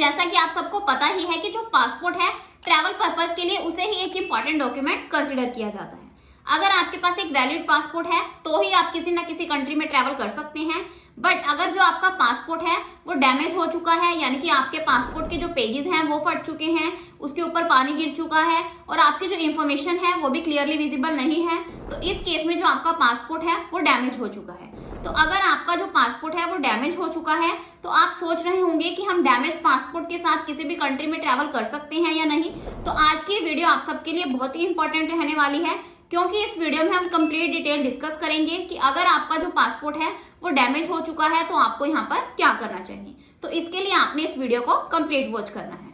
जैसा कि आप सबको पता ही है कि जो पासपोर्ट है ट्रैवल पर्पस के लिए उसे ही एक इंपॉर्टेंट डॉक्यूमेंट कंसिडर किया जाता है। अगर आपके पास एक वैलिड पासपोर्ट है तो ही आप किसी ना किसी कंट्री में ट्रैवल कर सकते हैं। बट अगर जो आपका पासपोर्ट है वो डैमेज हो चुका है, यानी कि आपके पासपोर्ट के जो पेजेस हैं वो फट चुके हैं, उसके ऊपर पानी गिर चुका है और आपकी जो इन्फॉर्मेशन है वो भी क्लियरली विजिबल नहीं है, तो इस केस में जो आपका पासपोर्ट है वो डैमेज हो चुका है। तो अगर आपका जो पासपोर्ट है वो डैमेज हो चुका है तो आप सोच रहे होंगे कि हम डैमेज पासपोर्ट के साथ किसी भी कंट्री में ट्रैवल कर सकते हैं या नहीं। तो आज की वीडियो आप सबके लिए बहुत ही इंपॉर्टेंट रहने वाली है, क्योंकि इस वीडियो में हम कंप्लीट डिटेल डिस्कस करेंगे कि अगर आपका जो पासपोर्ट है वो डैमेज हो चुका है तो आपको यहाँ पर क्या करना चाहिए। तो इसके लिए आपने इस वीडियो को कंप्लीट वॉच करना है।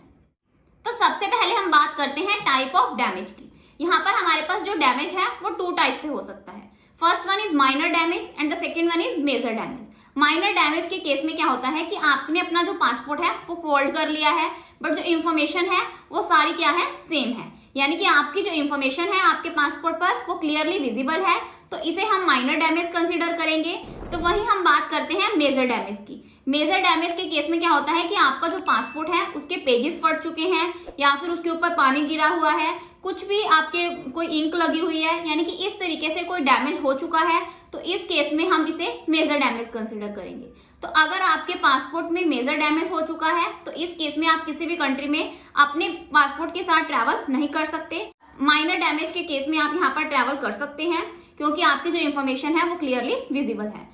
तो सबसे पहले हम बात करते हैं टाइप ऑफ डैमेज की। यहाँ पर हमारे पास जो डैमेज है वो 2 टाइप से हो सकता है। First one is minor damage and the second one is major damage. Minor damage के केस में क्या होता है कि आपने अपना जो पासपोर्ट है वो फोल्ड कर लिया है, बट जो इंफॉर्मेशन है वो सारी क्या है, सेम है, यानी कि आपकी जो इंफॉर्मेशन है आपके पासपोर्ट पर वो क्लियरली विजिबल है, तो इसे हम माइनर डैमेज कंसीडर करेंगे। तो वही हम बात करते हैं मेजर डैमेज की। मेजर डैमेज के केस में क्या होता है कि आपका जो पासपोर्ट है उसके पेजेस फट चुके हैं या फिर उसके ऊपर पानी गिरा हुआ है, कुछ भी आपके कोई इंक लगी हुई है, यानी कि इस तरीके से कोई डैमेज हो चुका है, तो इस केस में हम इसे मेजर डैमेज कंसीडर करेंगे। तो अगर आपके पासपोर्ट में मेजर डैमेज हो चुका है तो इस केस में आप किसी भी कंट्री में अपने पासपोर्ट के साथ ट्रैवल नहीं कर सकते। माइनर डैमेज के केस में आप यहाँ पर ट्रैवल कर सकते हैं क्योंकि आपकी जो इन्फॉर्मेशन है वो क्लियरली विजिबल है।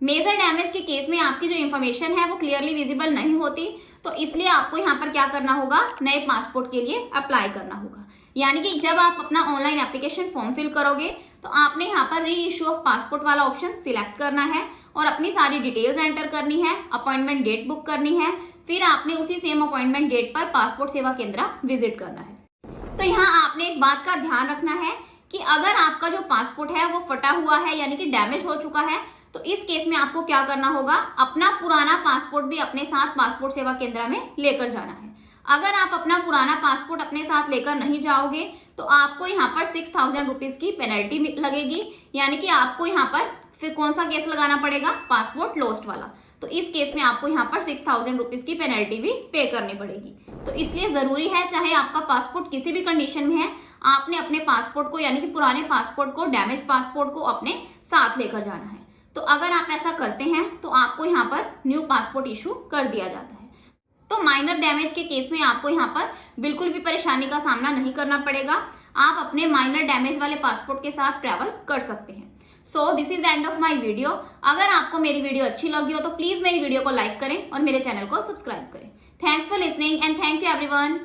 मेजर डैमेज के केस में आपकी जो इन्फॉर्मेशन है वो क्लियरली विजिबल नहीं होती, तो इसलिए आपको यहाँ पर क्या करना होगा, नए पासपोर्ट के लिए अप्लाई करना होगा। यानी कि जब आप अपना ऑनलाइन एप्लीकेशन फॉर्म फिल करोगे तो आपने यहाँ पर री इश्यू ऑफ पासपोर्ट वाला ऑप्शन सिलेक्ट करना है और अपनी सारी डिटेल्स एंटर करनी है, अपॉइंटमेंट डेट बुक करनी है, फिर आपने उसी सेम अपॉइंटमेंट डेट पर पासपोर्ट सेवा केंद्र विजिट करना है। तो यहाँ आपने एक बात का ध्यान रखना है कि अगर आपका जो पासपोर्ट है वो फटा हुआ है यानी कि डैमेज हो चुका है, तो इस केस में आपको क्या करना होगा, अपना पुराना पासपोर्ट भी अपने साथ पासपोर्ट सेवा केंद्र में लेकर जाना है। अगर आप अपना पुराना पासपोर्ट अपने साथ लेकर नहीं जाओगे तो आपको यहाँ पर 6000 रुपीज की पेनल्टी लगेगी, यानी कि आपको यहाँ पर फिर कौन सा केस लगाना पड़ेगा, पासपोर्ट लॉस्ट वाला। तो इस केस में आपको यहाँ पर 6000 रुपीज की पेनल्टी भी पे करनी पड़ेगी। तो इसलिए जरूरी है, चाहे आपका पासपोर्ट किसी भी कंडीशन में है, आपने अपने पासपोर्ट को यानी कि पुराने पासपोर्ट को, डैमेज पासपोर्ट को अपने साथ लेकर जाना है। तो अगर आप ऐसा करते हैं तो आपको यहाँ पर न्यू पासपोर्ट इशू कर दिया जाता है। तो माइनर डैमेज के केस में आपको यहाँ पर बिल्कुल भी परेशानी का सामना नहीं करना पड़ेगा, आप अपने माइनर डैमेज वाले पासपोर्ट के साथ ट्रैवल कर सकते हैं। So this is the end of my video. अगर आपको मेरी वीडियो अच्छी लगी हो तो प्लीज मेरी वीडियो को लाइक करें और मेरे चैनल को सब्सक्राइब करें। Thanks for listening and thank you everyone.